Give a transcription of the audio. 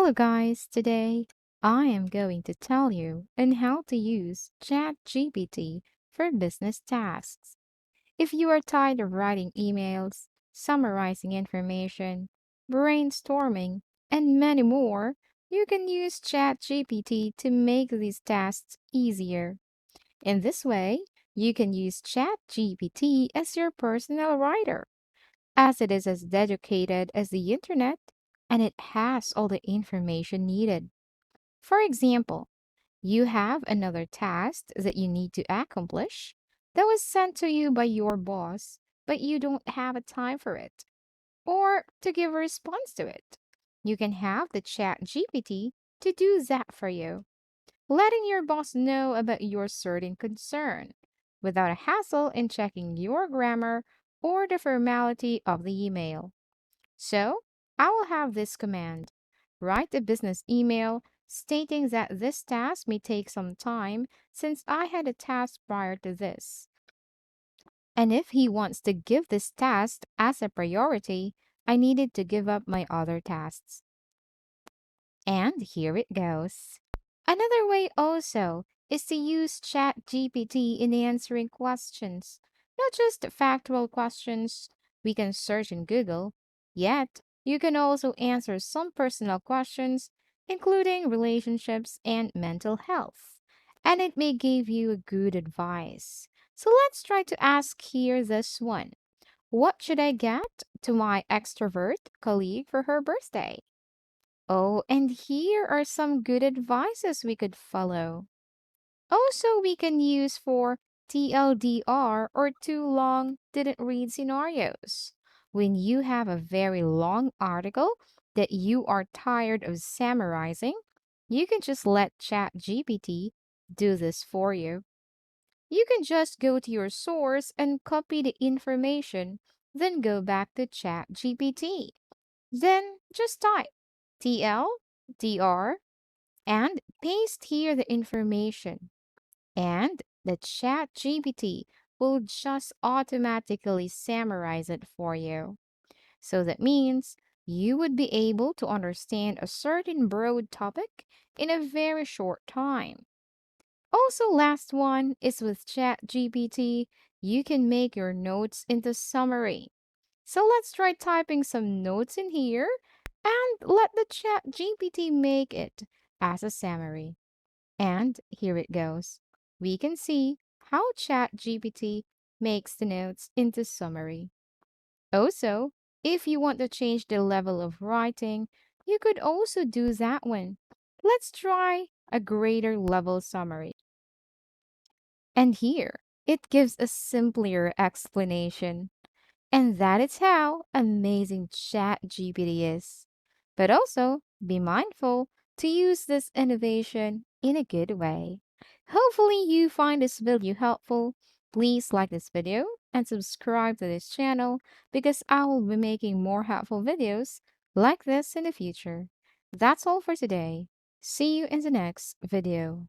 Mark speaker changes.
Speaker 1: Hello guys, today I am going to tell you on how to use ChatGPT for business tasks. If you are tired of writing emails, summarizing information, brainstorming, and many more, you can use ChatGPT to make these tasks easier. In this way, you can use ChatGPT as your personal writer as it is as dedicated as the internet and it has all the information needed. For example, you have another task that you need to accomplish that was sent to you by your boss, but you don't have a time for it or to give a response to it. You can have the chat GPT to do that for you, letting your boss know about your certain concern without a hassle in checking your grammar or the formality of the email. So, I will have this command. Write a business email stating that this task may take some time since I had a task prior to this. And if he wants to give this task as a priority, I needed to give up my other tasks. And here it goes. Another way also is to use ChatGPT in answering questions, not just factual questions we can search in Google. Yet, you can also answer some personal questions, including relationships and mental health. And it may give you good advice. So let's try to ask here this one. What should I get to my extrovert colleague for her birthday? Oh, and here are some good advices we could follow. Also, we can use for TLDR or too long didn't read scenarios. When you have a very long article that you are tired of summarizing, you can just let ChatGPT do this for you. You can just go to your source and copy the information, then go back to ChatGPT. Then just type TLDR and paste here the information. And the chat GPT will just automatically summarize it for you. So that means you would be able to understand a certain broad topic in a very short time. Also, last one is with chat GPT, you can make your notes into summary. So let's try typing some notes in here and let the chat GPT make it as a summary. And here it goes. We can see how ChatGPT makes the notes into summary. Also, if you want to change the level of writing, you could also do that one. Let's try a greater level summary. And here, it gives a simpler explanation. And that is how amazing ChatGPT is. But also, be mindful to use this innovation in a good way. Hopefully, you find this video helpful. Please like this video and subscribe to this channel because I will be making more helpful videos like this in the future. That's all for today. See you in the next video.